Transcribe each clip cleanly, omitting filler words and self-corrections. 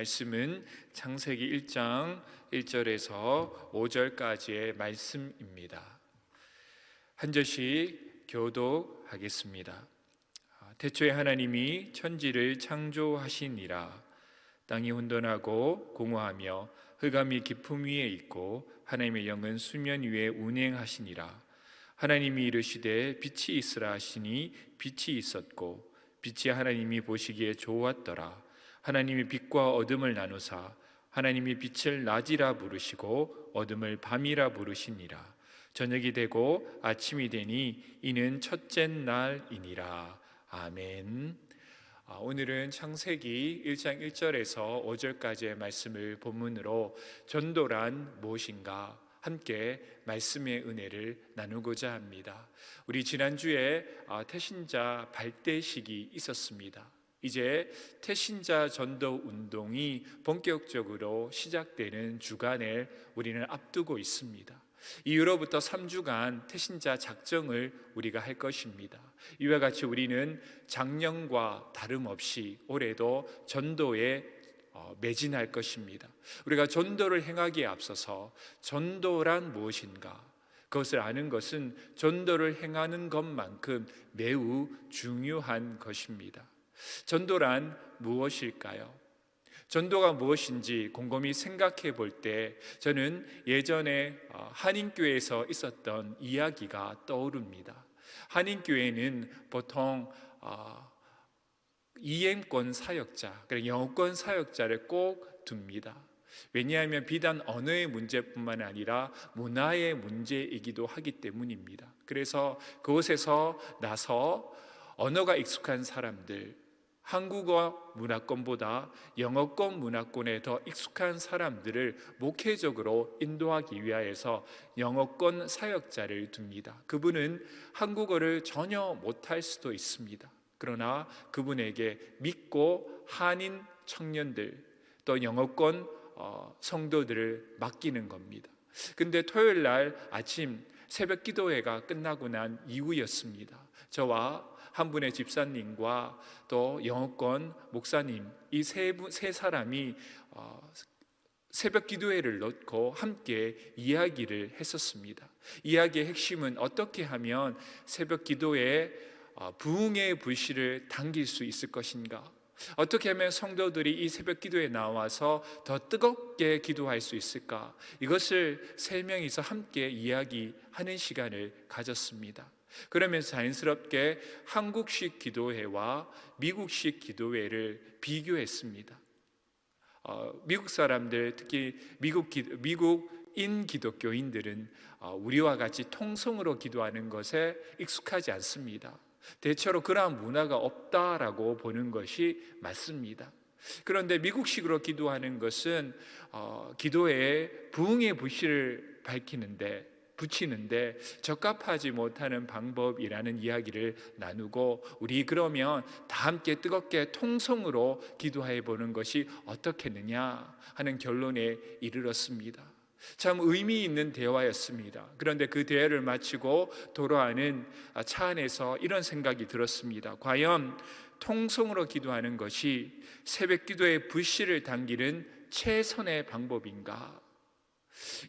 말씀은 창세기 1장 1절에서 5절까지의 말씀입니다. 한 절씩 교독하겠습니다. 태초에 하나님이 천지를 창조하시니라. 땅이 혼돈하고 공허하며 흑암이 깊음 위에 있고 하나님의 영은 수면 위에 운행하시니라. 하나님이 이르시되 빛이 있으라 하시니 빛이 있었고 빛이 하나님이 보시기에 좋았더라. 하나님이 빛과 어둠을 나누사 하나님이 빛을 낮이라 부르시고 어둠을 밤이라 부르시니라. 저녁이 되고 아침이 되니 이는 첫째 날이니라. 아멘. 오늘은 창세기 1장 1절에서 5절까지의 말씀을 본문으로 전도란 무엇인가 함께 말씀의 은혜를 나누고자 합니다. 우리 지난주에 태신자 발대식이 있었습니다. 이제 태신자 전도 운동이 본격적으로 시작되는 주간을 우리는 앞두고 있습니다. 이후로부터 3주간 태신자 작정을 우리가 할 것입니다. 이와 같이 우리는 작년과 다름없이 올해도 전도에 매진할 것입니다. 우리가 전도를 행하기에 앞서서 전도란 무엇인가? 그것을 아는 것은 전도를 행하는 것만큼 매우 중요한 것입니다. 전도란 무엇일까요? 전도가 무엇인지 곰곰이 생각해 볼 때 저는 예전에 한인교회에서 있었던 이야기가 떠오릅니다. 한인교회는 보통 이행권 사역자, 영어권 사역자를 꼭 둡니다. 왜냐하면 비단 언어의 문제뿐만 아니라 문화의 문제이기도 하기 때문입니다. 그래서 그곳에서 나서 언어가 익숙한 사람들, 한국어 문화권보다 영어권 문화권에 더 익숙한 사람들을 목회적으로 인도하기 위하여서 영어권 사역자를 둡니다. 그분은 한국어를 전혀 못할 수도 있습니다. 그러나 그분에게 믿고 한인 청년들 또 영어권 성도들을 맡기는 겁니다. 근데 토요일 날 아침 새벽 기도회가 끝나고 난 이후였습니다. 저와 한 분의 집사님과 또 영어권 목사님 이 세 사람이 새벽 기도회를 넣고 함께 이야기를 했었습니다. 이야기의 핵심은 어떻게 하면 새벽 기도회에 부흥의 불씨를 당길 수 있을 것인가? 어떻게 하면 성도들이 이 새벽 기도에 나와서 더 뜨겁게 기도할 수 있을까? 이것을 세 명이서 함께 이야기하는 시간을 가졌습니다. 그러면서 자연스럽게 한국식 기도회와 미국식 기도회를 비교했습니다. 미국 사람들, 특히 미국인 기독교인들은 우리와 같이 통성으로 기도하는 것에 익숙하지 않습니다. 대체로 그러한 문화가 없다라고 보는 것이 맞습니다. 그런데 미국식으로 기도하는 것은 기도에 부흥의 불씨를 붙이는데 적합하지 못하는 방법이라는 이야기를 나누고 우리 그러면 다 함께 뜨겁게 통성으로 기도해 보는 것이 어떻겠느냐 하는 결론에 이르렀습니다. 참 의미 있는 대화였습니다. 그런데 그 대화를 마치고 돌아가는 차 안에서 이런 생각이 들었습니다. 과연 통성으로 기도하는 것이 새벽 기도의 불씨를 당기는 최선의 방법인가?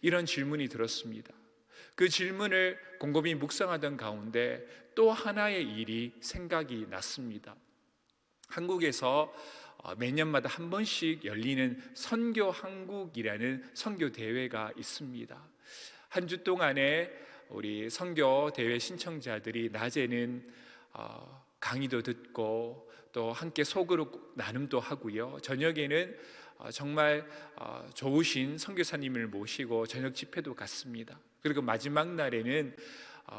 이런 질문이 들었습니다. 그 질문을 곰곰이 묵상하던 가운데 또 하나의 일이 생각이 났습니다. 한국에서 매년마다 한 번씩 열리는 선교 한국이라는 선교 대회가 있습니다. 한 주 동안에 우리 선교 대회 신청자들이 낮에는 강의도 듣고 또 함께 속으로 나눔도 하고요. 저녁에는 정말 좋으신 선교사님을 모시고 저녁 집회도 갔습니다. 그리고 마지막 날에는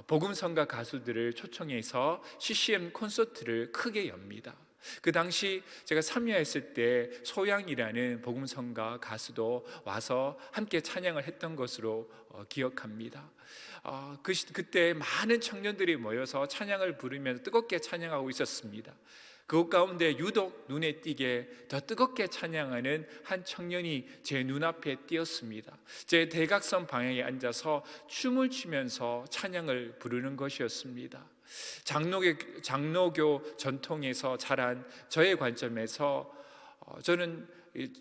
복음성가 가수들을 초청해서 CCM 콘서트를 크게 엽니다. 그 당시 제가 참여했을 때 소양이라는 복음성가 가수도 와서 함께 찬양을 했던 것으로 기억합니다. 그때 많은 청년들이 모여서 찬양을 부르면서 뜨겁게 찬양하고 있었습니다. 그 가운데 유독 눈에 띄게 더 뜨겁게 찬양하는 한 청년이 제 눈앞에 띄었습니다. 제 대각선 방향에 앉아서 춤을 추면서 찬양을 부르는 것이었습니다. 장로교 전통에서 자란 저의 관점에서 저는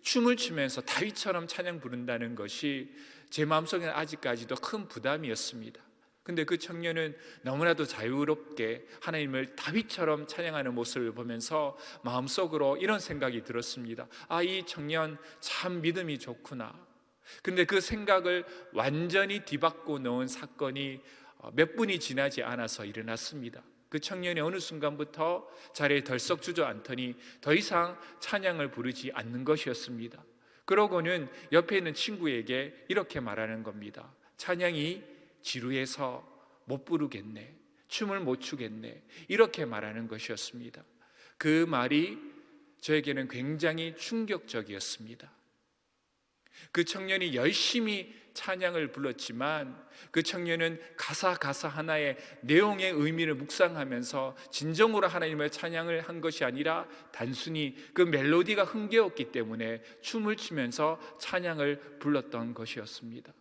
춤을 추면서 다윗처럼 찬양 부른다는 것이 제 마음속에는 아직까지도 큰 부담이었습니다. 근데 그 청년은 너무나도 자유롭게 하나님을 다윗처럼 찬양하는 모습을 보면서 마음속으로 이런 생각이 들었습니다. 아, 이 청년 참 믿음이 좋구나. 근데 그 생각을 완전히 뒤바꿔 놓은 사건이 몇 분이 지나지 않아서 일어났습니다. 그 청년이 어느 순간부터 자리에 덜썩 주저앉더니 더 이상 찬양을 부르지 않는 것이었습니다. 그러고는 옆에 있는 친구에게 이렇게 말하는 겁니다. 찬양이 지루해서 못 부르겠네, 춤을 못 추겠네, 이렇게 말하는 것이었습니다. 그 말이 저에게는 굉장히 충격적이었습니다. 그 청년이 열심히 찬양을 불렀지만 그 청년은 가사 하나의 내용의 의미를 묵상하면서 진정으로 하나님의 찬양을 한 것이 아니라 단순히 그 멜로디가 흥겨웠기 때문에 춤을 추면서 찬양을 불렀던 것이었습니다.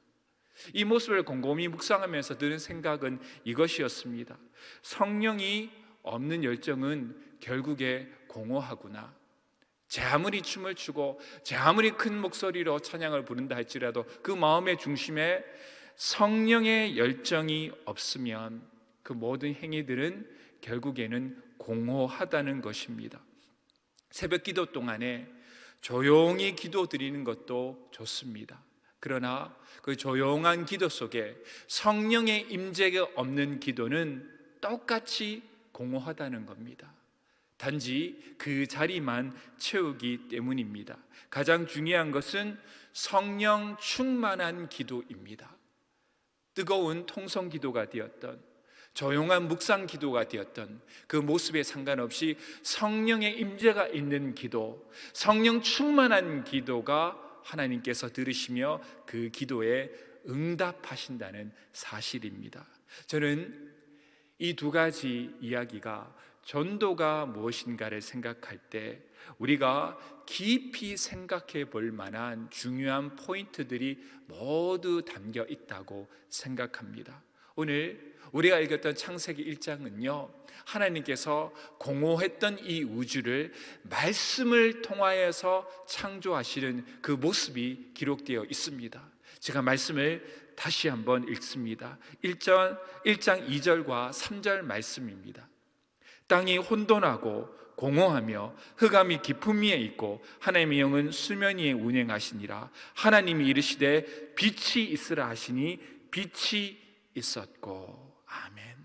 이 모습을 곰곰이 묵상하면서 드는 생각은 이것이었습니다. 성령이 없는 열정은 결국에 공허하구나. 제 아무리 춤을 추고 제 아무리 큰 목소리로 찬양을 부른다 할지라도 그 마음의 중심에 성령의 열정이 없으면 그 모든 행위들은 결국에는 공허하다는 것입니다. 새벽 기도 동안에 조용히 기도 드리는 것도 좋습니다. 그러나 그 조용한 기도 속에 성령의 임재가 없는 기도는 똑같이 공허하다는 겁니다. 단지 그 자리만 채우기 때문입니다. 가장 중요한 것은 성령 충만한 기도입니다. 뜨거운 통성 기도가 되었던 조용한 묵상 기도가 되었던 그 모습에 상관없이 성령의 임재가 있는 기도, 성령 충만한 기도가 하나님께서 들으시며 그 기도에 응답하신다는 사실입니다. 저는 이 두 가지 이야기가 전도가 무엇인가를 생각할 때 우리가 깊이 생각해 볼 만한 중요한 포인트들이 모두 담겨 있다고 생각합니다. 오늘 우리가 읽었던 창세기 1장은요, 하나님께서 공허했던 이 우주를 말씀을 통하여서 창조하시는 그 모습이 기록되어 있습니다. 제가 말씀을 다시 한번 읽습니다. 1장 2절과 3절 말씀입니다. 땅이 혼돈하고 공허하며 흑암이 깊음 위에 있고 하나님의 영은 수면 위에 운행하시니라. 하나님이 이르시되 빛이 있으라 하시니 빛이 있었고. 아멘.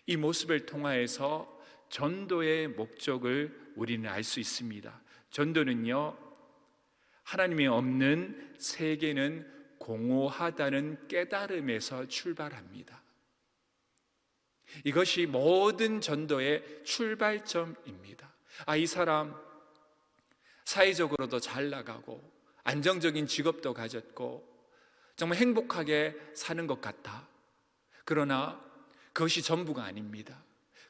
이 모습을 통하여서 전도의 목적을 우리는 알 수 있습니다. 전도는요, 하나님이 없는 세계는 공허하다는 깨달음에서 출발합니다. 이것이 모든 전도의 출발점입니다. 아, 이 사람 사회적으로도 잘 나가고 안정적인 직업도 가졌고 정말 행복하게 사는 것 같다. 그러나 그것이 전부가 아닙니다.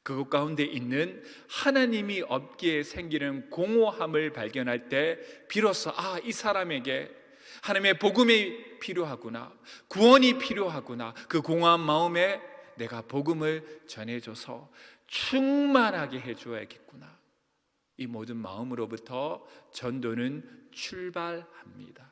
그것 가운데 있는 하나님이 없기에 생기는 공허함을 발견할 때 비로소 이 사람에게 하나님의 복음이 필요하구나, 구원이 필요하구나, 그 공허한 마음에 내가 복음을 전해줘서 충만하게 해줘야겠구나, 이 모든 마음으로부터 전도는 출발합니다.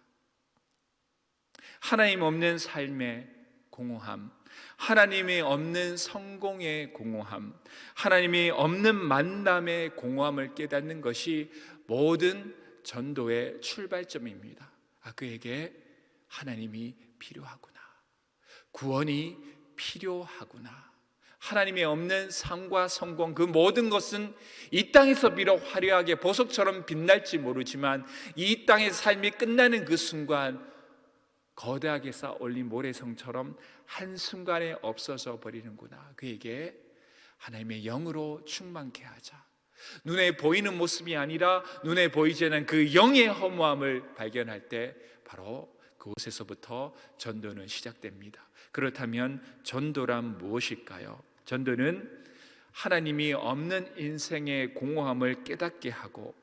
하나님 없는 삶의 공허함, 하나님이 없는 성공의 공허함, 하나님이 없는 만남의 공허함을 깨닫는 것이 모든 전도의 출발점입니다. 그에게 하나님이 필요하구나, 구원이 필요하구나, 하나님이 없는 삶과 성공, 그 모든 것은 이 땅에서 비록 화려하게 보석처럼 빛날지 모르지만 이 땅의 삶이 끝나는 그 순간 거대하게 쌓아 올린 모래성처럼 한순간에 없어져 버리는구나. 그에게 하나님의 영으로 충만케 하자. 눈에 보이는 모습이 아니라 눈에 보이지 않는 그 영의 허무함을 발견할 때 바로 그곳에서부터 전도는 시작됩니다. 그렇다면 전도란 무엇일까요? 전도는 하나님이 없는 인생의 공허함을 깨닫게 하고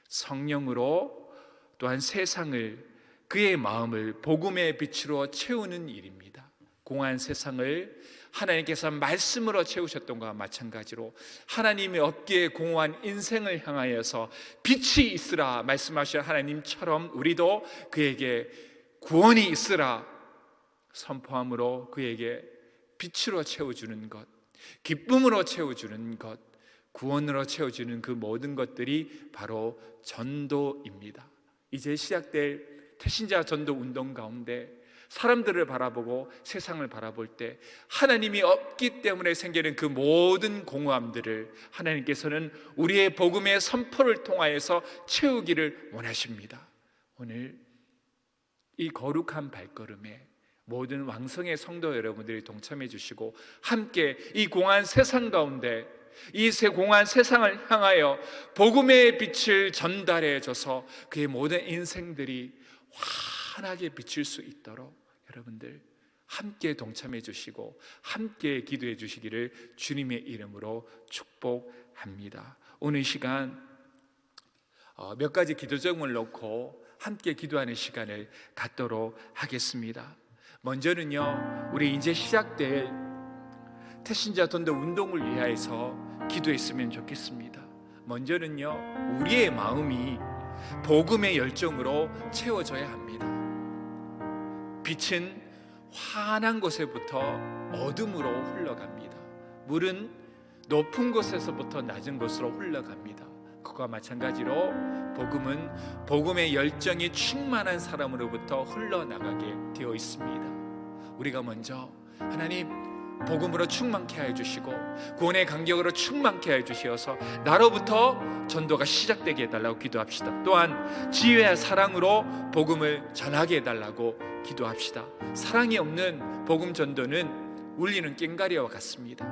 성령으로 또한 세상을, 그의 마음을 복음의 빛으로 채우는 일입니다. 공허한 세상을 하나님께서 말씀으로 채우셨던 것과 마찬가지로 하나님이 없기에 공허한 인생을 향하여서 빛이 있으라 말씀하신 하나님처럼 우리도 그에게 구원이 있으라 선포함으로 그에게 빛으로 채워주는 것, 기쁨으로 채워주는 것, 구원으로 채워주는 그 모든 것들이 바로 전도입니다. 이제 시작될 태신자 전도 운동 가운데 사람들을 바라보고 세상을 바라볼 때 하나님이 없기 때문에 생기는 그 모든 공허함들을 하나님께서는 우리의 복음의 선포를 통하여서 채우기를 원하십니다. 오늘 이 거룩한 발걸음에 모든 왕성의 성도 여러분들이 동참해 주시고 함께 이 공허한 세상 가운데 이 공허한 세상을 향하여 복음의 빛을 전달해 줘서 그의 모든 인생들이 환하게 비칠 수 있도록 여러분들 함께 동참해 주시고 함께 기도해 주시기를 주님의 이름으로 축복합니다. 오늘 시간 몇 가지 기도 제목을 놓고 함께 기도하는 시간을 갖도록 하겠습니다. 먼저는요, 우리 이제 시작될 태신자 전도 운동을 위하여서 기도했으면 좋겠습니다. 먼저는요, 우리의 마음이 복음의 열정으로 채워져야 합니다. 빛은 환한 곳에부터 어둠으로 흘러갑니다. 물은 높은 곳에서부터 낮은 곳으로 흘러갑니다. 그와 마찬가지로 복음은 복음의 열정이 충만한 사람으로부터 흘러나가게 되어 있습니다. 우리가 먼저 하나님 복음으로 충만케 하여 주시고 구원의 간격으로 충만케 하여 주시어서 나로부터 전도가 시작되게 해달라고 기도합시다. 또한 지혜와 사랑으로 복음을 전하게 해달라고 기도합시다. 사랑이 없는 복음 전도는 울리는 꽹과리와 같습니다.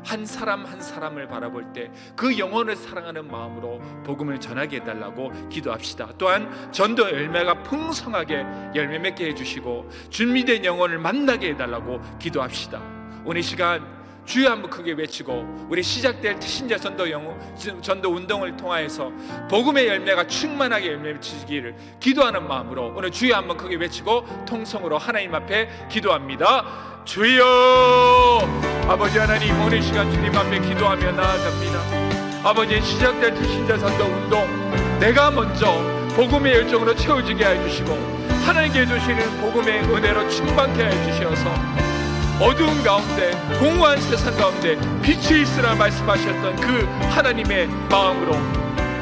한 사람 한 사람을 바라볼 때 그 영혼을 사랑하는 마음으로 복음을 전하게 해달라고 기도합시다. 또한 전도 열매가 풍성하게 열매 맺게 해주시고 준비된 영혼을 만나게 해달라고 기도합시다. 오늘 시간 주여 한번 크게 외치고 우리 시작될 태신자 전도 운동을 통하여서 복음의 열매가 충만하게 열매 맺히기를 기도하는 마음으로 오늘 주여 한번 크게 외치고 통성으로 하나님 앞에 기도합니다. 주여, 아버지 하나님, 오늘 시간 주님 앞에 기도하며 나아갑니다. 아버지, 시작될 태신자 전도 운동 내가 먼저 복음의 열정으로 채워지게 해주시고 하나님께 주시는 복음의 은혜로 충만케 해주셔서 어두운 가운데 공허한 세상 가운데 빛이 있으라 말씀하셨던 그 하나님의 마음으로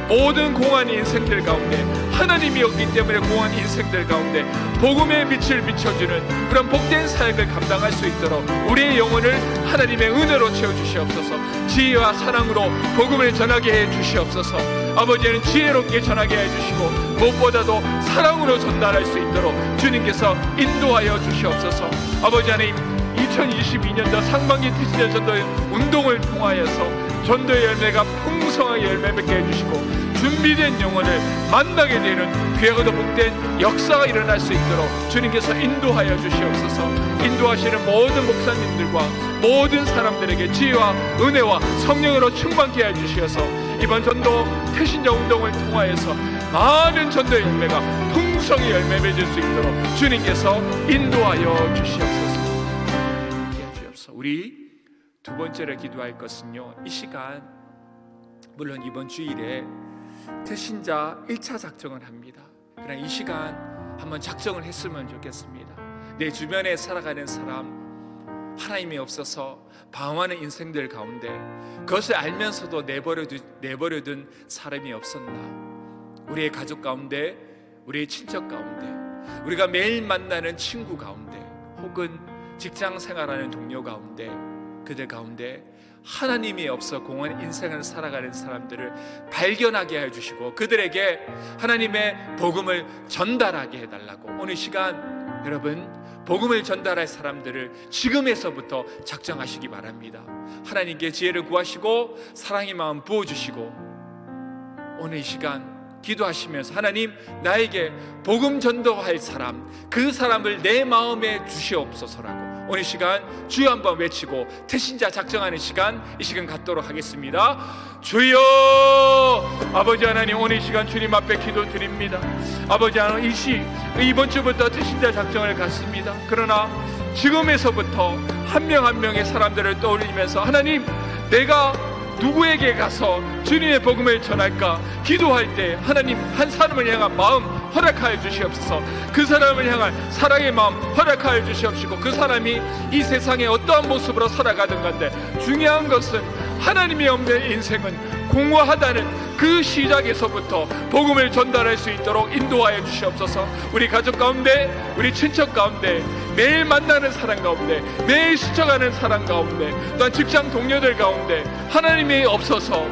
모든 공허한 인생들 가운데 하나님이 없기 때문에 공허한 인생들 가운데 복음의 빛을 비춰주는 그런 복된 사역을 감당할 수 있도록 우리의 영혼을 하나님의 은혜로 채워주시옵소서. 지혜와 사랑으로 복음을 전하게 해주시옵소서. 아버지는 지혜롭게 전하게 해주시고 무엇보다도 사랑으로 전달할 수 있도록 주님께서 인도하여 주시옵소서. 아버지 하나님, 2022년도 상반기 태신자 전도 운동을 통하여서 전도의 열매가 풍성하게 열매 맺게 해주시고 준비된 영혼을 만나게 되는 귀하고도 복된 역사가 일어날 수 있도록 주님께서 인도하여 주시옵소서. 인도하시는 모든 목사님들과 모든 사람들에게 지혜와 은혜와 성령으로 충만케 해주시어서 이번 전도 태신자 운동을 통하여서 많은 전도의 열매가 풍성히 열매 맺을 수 있도록 주님께서 인도하여 주시옵소서. 우리 두 번째로 기도할 것은요, 이 시간 물론 이번 주일에 태신자 1차 작정을 합니다. 그러나 이 시간 한번 작정을 했으면 좋겠습니다. 내 주변에 살아가는 사람, 하나님이 없어서 방황하는 인생들 가운데 그것을 알면서도 내버려둔 사람이 없었나? 우리의 가족 가운데, 우리의 친척 가운데, 우리가 매일 만나는 친구 가운데, 혹은 직장 생활하는 동료 가운데, 그들 가운데 하나님이 없어 공허한 인생을 살아가는 사람들을 발견하게 해주시고 그들에게 하나님의 복음을 전달하게 해달라고 오늘 시간 여러분 복음을 전달할 사람들을 지금에서부터 작정하시기 바랍니다. 하나님께 지혜를 구하시고 사랑의 마음 부어주시고 오늘 이 시간 기도하시면서 하나님, 나에게 복음 전도할 사람, 그 사람을 내 마음에 주시옵소서라고 오늘 시간 주여 한번 외치고 태신자 작정하는 시간, 이 시간 갖도록 하겠습니다. 주여, 아버지 하나님, 오늘 시간 주님 앞에 기도드립니다. 아버지 하나님, 이번 주부터 태신자 작정을 갖습니다. 그러나 지금에서부터 한 명 한 명의 사람들을 떠올리면서 하나님, 내가 누구에게 가서 주님의 복음을 전할까 기도할 때 하나님, 한 사람을 향한 마음 허락하여 주시옵소서. 그 사람을 향한 사랑의 마음 허락하여 주시옵시고, 그 사람이 이 세상에 어떠한 모습으로 살아가든 간데 중요한 것은 하나님이 없는 인생은 공허하다는 그 시작에서부터 복음을 전달할 수 있도록 인도하여 주시옵소서. 우리 가족 가운데, 우리 친척 가운데, 매일 만나는 사람 가운데, 매일 스쳐가는 사람 가운데, 또한 직장 동료들 가운데 하나님이 없어서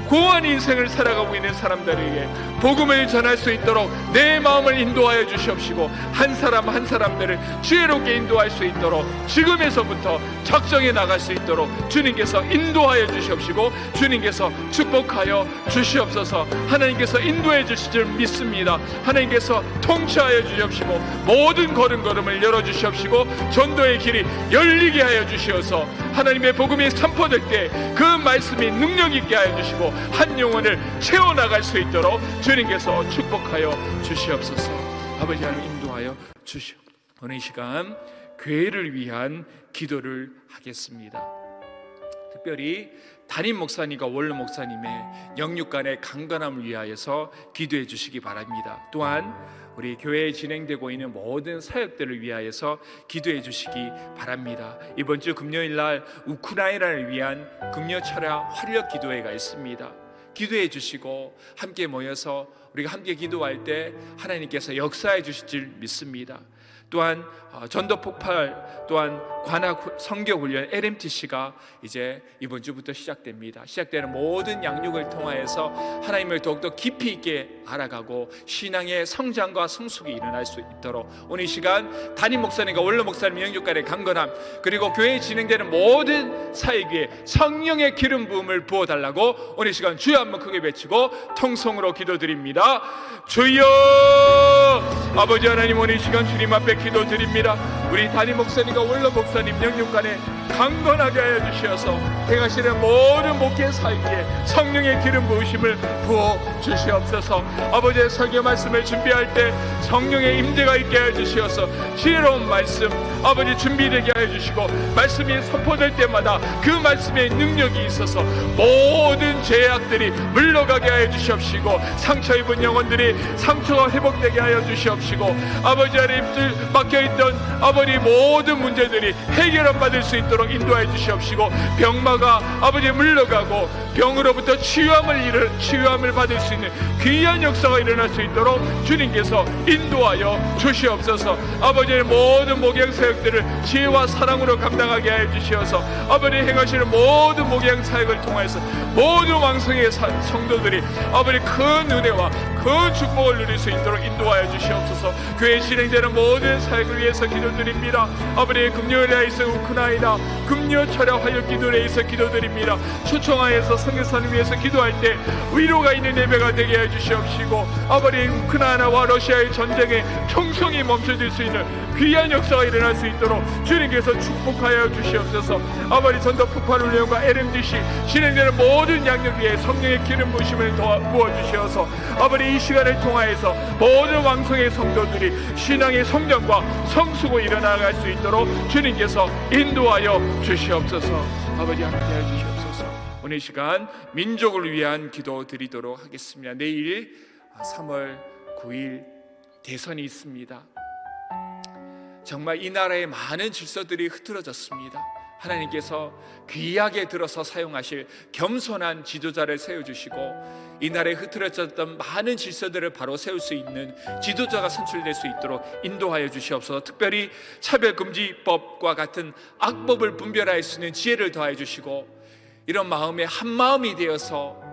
공허한 인생을 살아가고 있는 사람들에게 복음을 전할 수 있도록 내 마음을 인도하여 주시옵시고, 한 사람 한 사람들을 지혜롭게 인도할 수 있도록 지금에서부터 작정해 나갈 수 있도록 주님께서 인도하여 주시옵시고, 주님께서 축복하여 주시옵소서. 하나님께서 인도해 주실 줄 믿습니다. 하나님께서 통치하여 주시옵시고, 모든 걸음걸음을 열어주시옵시고, 전도의 길이 열리게 하여 주시어서 하나님의 복음이 선포될 때 그 말씀이 능력 있게 하여 주시고 한 영혼을 채워나갈 수 있도록 주님께서 축복하여 주시옵소서. 아버지 하나님, 인도하여 주시옵소서. 오늘 이 시간 교회를 위한 기도를 하겠습니다. 특별히 담임 목사님과 원로 목사님의 영육간의 강건함을 위하여서 기도해 주시기 바랍니다. 또한 우리 교회에 진행되고 있는 모든 사역들을 위하여서 기도해 주시기 바랍니다. 이번 주 금요일 날 우크라이나를 위한 금요 철야 활력 기도회가 있습니다. 기도해 주시고 함께 모여서 우리가 함께 기도할 때 하나님께서 역사해 주실 줄 믿습니다. 또한 전도 폭발, 또한 관악 성교 훈련 LMTC가 이제 이번 주부터 시작됩니다. 시작되는 모든 양육을 통하여서 하나님을 더욱더 깊이 있게 알아가고 신앙의 성장과 성숙이 일어날 수 있도록 오늘 이 시간 담임 목사님과 원로 목사님 영육간의 강건함, 그리고 교회에 진행되는 모든 사역에 성령의 기름 부음을 부어달라고 오늘 이 시간 주여 한번 크게 외치고 통성으로 기도드립니다. 주여! 아버지 하나님, 오늘 이 시간 주님 앞에 기도드립니다. 우리 담임 목사님과 원로 목사님 영육간에 강건하게 하여 주시어서 행하시는 모든 목회 사역에 성령의 기름 부으심을 부어 주시옵소서. 아버지의 설교 말씀을 준비할 때 성령의 임재가 있게 하여 주시어서 지혜로운 말씀 아버지 준비되게 하여 주시고, 말씀이 선포될 때마다 그 말씀의 능력이 있어서 모든 죄악들이 물러가게 하여 주시옵시고, 상처 입은 영혼들이 상처가 회복되게 하여 주시옵시고, 아버지 하나님 막혀있던 아버지 모든 문제들이 해결을 받을 수 있도록 인도하여 주시옵시고, 병마가 아버지 물러가고 병으로부터 치유함을 받을 수 있는 귀한 역사가 일어날 수 있도록 주님께서 인도하여 주시옵소서. 아버지의 모든 목양 사역들을 지혜와 사랑으로 감당하게 하여 주시어서 아버지 행하시는 모든 목양 사역을 통해서 모든 왕성의 성도들이 아버지 큰 은혜와 큰 축복을 누릴 수 있도록 인도하여 주시옵소서. 교회에 진행되는 모든 사역을 위해서 기도드립니다. 아버지 금요일에 있어 우크라이나 금요 철야 활력 기도에 있어 기도드립니다. 초청하여서 선교사님 위해서 기도할 때 위로가 있는 예배가 되게 해 주시옵시고, 아버지 우크라이나와 러시아의 전쟁에 총성이 멈춰질 수 있는 귀한 역사가 일어날 수 있도록 주님께서 축복하여 주시옵소서. 아버지 전도 폭발 훈련과 LMDC 진행되는 모든 양육 위에 성령의 기름 부으심을 부어주시어서 아버지 이 시간을 통하여서 모든 왕성의 성도들이 신앙의 성장과 성숙을 일어나갈 수 있도록 주님께서 인도하여 주시옵소서. 아버지 함께해 주시옵소서. 오늘 이 시간 민족을 위한 기도 드리도록 하겠습니다. 내일 3월 9일 대선이 있습니다. 정말 이 나라의 많은 질서들이 흐트러졌습니다. 하나님께서 귀하게 들어서 사용하실 겸손한 지도자를 세워주시고 이 나라에 흐트러졌던 많은 질서들을 바로 세울 수 있는 지도자가 선출될 수 있도록 인도하여 주시옵소서. 특별히 차별금지법과 같은 악법을 분별할 수 있는 지혜를 더하여 주시고, 이런 마음에 한 마음이 되어서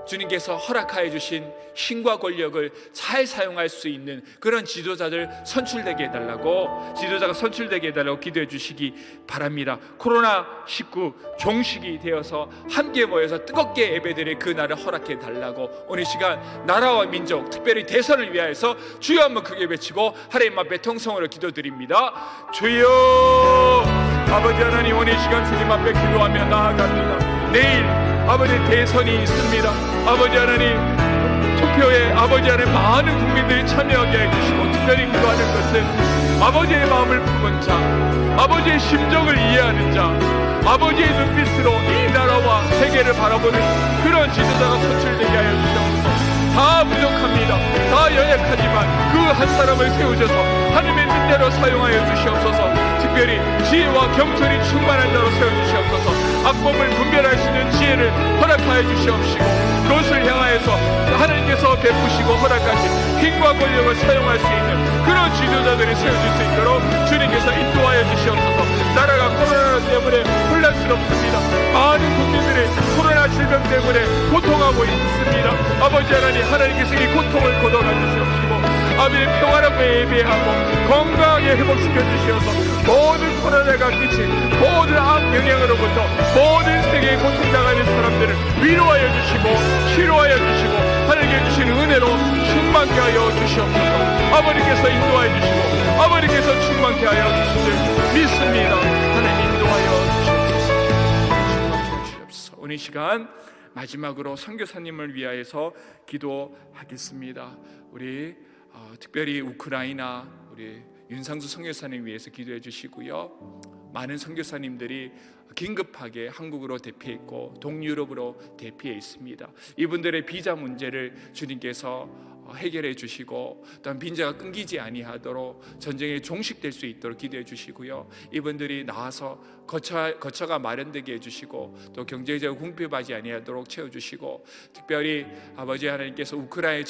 주님께서 허락하여 주신 힘과 권력을 잘 사용할 수 있는 그런 지도자들 선출되게 해달라고, 지도자가 선출되게 해달라고 기도해 주시기 바랍니다. 코로나19 종식이 되어서 함께 모여서 뜨겁게 예배드릴 그 날을 허락해 달라고 오늘 시간 나라와 민족, 특별히 대선을 위하여서 주여 한번 크게 외치고 하나님 앞에 통성으로 기도드립니다. 주여! 아버지 하나님, 오늘 시간 주님 앞에 기도하며 나아갑니다. 내일 아버지 대선이 있습니다. 아버지 하나님, 투표에 아버지 하나님 많은 국민들이 참여하게 해주시고 간절히 기도하는 것은 아버지의 마음을 품은 자, 아버지의 심정을 이해하는 자, 아버지의 눈빛으로 이 나라와 세계를 바라보는 그런 지도자가 선출되게 하여 주시옵소서. 다 부족합니다. 다 연약하지만 그 한 사람을 세우셔서 하나님의 뜻대로 사용하여 주시옵소서. 특별히 지혜와 겸손이 충만한 자로 세워주시옵소서. 악법을 분별할 수 있는 지혜를 허락하여 주시옵시고, 그것을 향하여서 하나님께서 베푸시고 허락하신 힘과 권력을 사용할 수 있는 그런 지도자들이 세워질 수 있도록 주님께서 인도하여 주시옵소서. 나라가 코로나 때문에 혼란스럽습니다. 많은 국민들이 코로나 질병 때문에 고통하고 있습니다. 아버지 하나님, 하나님께서 이 고통을 걷어가 주시옵시고 아버지의 평화롭게 예배하고 건강하게 회복시켜 주시어서 모든 코로나가 끼친 모든 악 영향으로부터 모든 세계에 고통당하는 사람들을 위로하여 주시고 치료하여 주시고 하나님께 주시는 은혜로 충만케 하여 주시옵소서. 아버지께서 인도하여 주시고 아버지께서 충만케 하여 주실 줄 믿습니다. 하나님 인도하여 주시옵소서. 오늘 시간 마지막으로 선교사님을 위하여서 기도하겠습니다. 우리 특별히 우크라이나 우리 윤상수 선교사님 위해서 기도해 주시고요. 많은 선교사님들이 긴급하게 한국으로 대피했고 동유럽으로 대피해 있습니다. 이분들의 비자 문제를 주님께서 해결해 주시고 또한 빈자가 끊기지 아니하도록 전쟁에 종식될 수 있도록 기도해 주시고요. 이분들이 나와서 거처가 마련되게 해주시고 또 경제적으로 궁핍하지 아니하도록 채워주시고, 특별히 아버지 하나님께서 우크라이나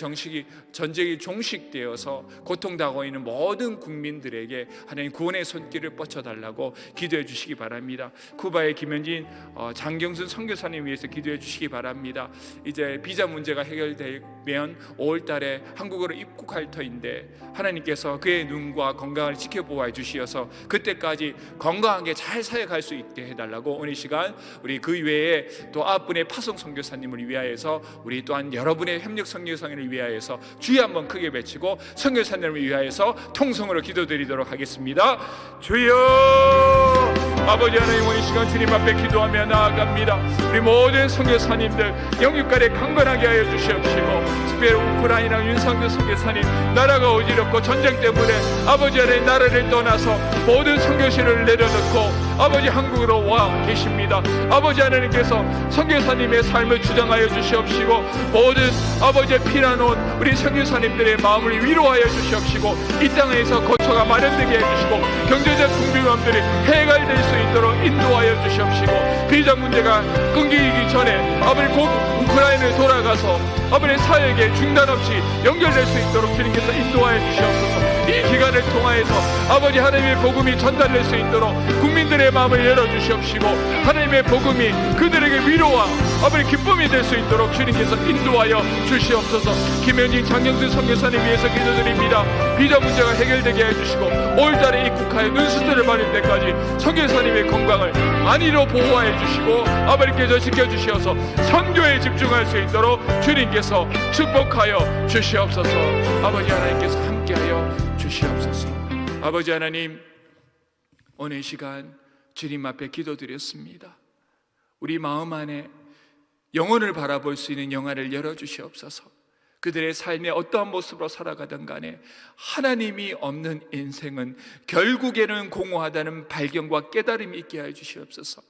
전쟁이 종식되어서 고통당하고 있는 모든 국민들에게 하나님 구원의 손길을 뻗쳐달라고 기도해 주시기 바랍니다. 쿠바의 김현진 장경순 선교사님 위해서 기도해 주시기 바랍니다. 이제 비자 문제가 해결되면 5월 달에 한국으로 입국할 터인데 하나님께서 그의 눈과 건강을 지켜보아 주시어서 그때까지 건강하게 잘 사역할 수 있게 해달라고 오늘 시간 우리 그 외에 또 9분의 파송 선교사님을 위하여서 우리 또한 여러분의 협력 선교사님을 위하여서 주여 한번 크게 외치고 선교사님을 위하여서 통성으로 기도드리도록 하겠습니다. 주여, 아버지 하나님, 오늘 시간 주님 앞에 기도하며 나아갑니다. 우리 모든 선교사님들 영육간에 강건하게 하여 주시옵시고, 특별히 우크라이나 윤상규 선교사님 나라가 어지럽고 전쟁 때문에 아버지 하나님 나라를 떠나서 모든 선교실을 내려놓고 아버지 한국으로 와 계십니다. 아버지 하나님께서 선교사님의 삶을 주장하여 주시옵시고 모든 아버지의 피난온 우리 선교사님들의 마음을 위로하여 주시옵시고 이 땅에서 거처가 마련되게 해주시고 경제적 궁핍함들이 해결될 수 있도록 인도하여 주시옵시고 비자 문제가 끊기기 전에 아버지 곧 우크라이나에 돌아가서 아버지 사역에 중단 없이 연결될 수 있도록 주님께서 인도하여 주시옵소서. 이 기간을 통하여서 아버지 하나님의 복음이 전달될 수 있도록 국민들의 마음을 열어주시옵시고 하나님의 복음이 그들에게 위로와 아버지 기쁨이 될 수 있도록 주님께서 인도하여 주시옵소서. 김현진 장영준 선교사님 위해서 기도드립니다. 비자 문제가 해결되게 해주시고 5월달에 입국하여 눈수술을 받을 때까지 선교사님의 건강을 안위로 보호하여 주시고 아버지께서 지켜주시어서 선교에 집중할 수 있도록 주님께서 축복하여 주시옵소서. 아버지 하나님께서 함께하여 주시옵소서. 아버지 하나님, 오늘 시간 주님 앞에 기도드렸습니다. 우리 마음 안에 영혼을 바라볼 수 있는 영화를 열어주시옵소서. 그들의 삶에 어떠한 모습으로 살아가든 간에 하나님이 없는 인생은 결국에는 공허하다는 발견과 깨달음이 있게 하여 주시옵소서.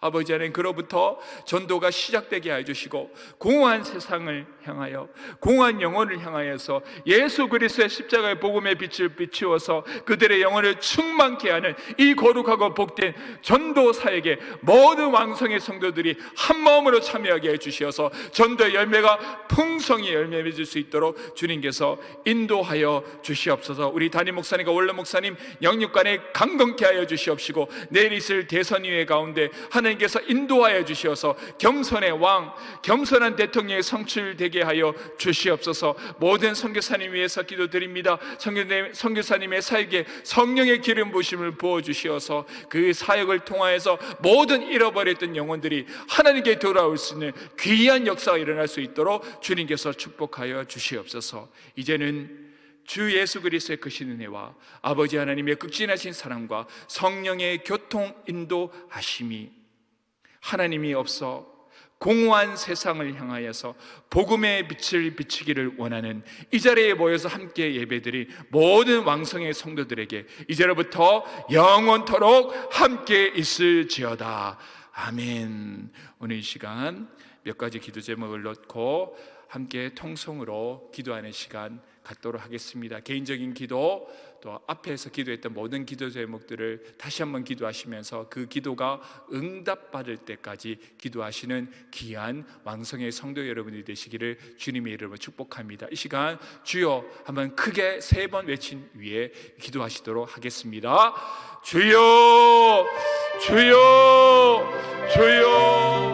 아버지 하나님, 그로부터 전도가 시작되게 해주시고 공허한 세상을 향하여 공허한 영혼을 향하여서 예수 그리스도의 십자가의 복음의 빛을 비추어서 그들의 영혼을 충만케 하는 이 거룩하고 복된 전도 사역에 모든 왕성의 성도들이 한마음으로 참여하게 해주시어서 전도의 열매가 풍성히 열매 맺을 수 있도록 주님께서 인도하여 주시옵소서. 우리 담임 목사님과 원로 목사님 영육간에 강건케 하여 주시옵시고 내일 있을 대선위회 가운데 하나님께서 인도하여 주시어서 겸손의 왕, 겸손한 대통령이 성출되게 하여 주시옵소서. 모든 선교사님 위해서 기도드립니다. 선교사님의 사역에 성령의 기름 부심을 부어주시어서 그 사역을 통하여서 모든 잃어버렸던 영혼들이 하나님께 돌아올 수 있는 귀한 역사가 일어날 수 있도록 주님께서 축복하여 주시옵소서. 이제는 주 예수 그리스도의 크신 은혜와 아버지 하나님의 극진하신 사랑과 성령의 교통 인도하심이 하나님이 없어 공허한 세상을 향하여서 복음의 빛을 비추기를 원하는 이 자리에 모여서 함께 예배드린 모든 왕성의 성도들에게 이제로부터 영원토록 함께 있을지어다. 아멘. 오늘 이 시간 몇 가지 기도 제목을 넣고 함께 통성으로 기도하는 시간 갖도록 하겠습니다. 개인적인 기도, 또 앞에서 기도했던 모든 기도 제목들을 다시 한번 기도하시면서 그 기도가 응답받을 때까지 기도하시는 귀한 왕성의 성도 여러분이 되시기를 주님의 이름으로 축복합니다. 이 시간 주여 한번 크게 3번 외친 위에 기도하시도록 하겠습니다. 주여, 주여, 주여.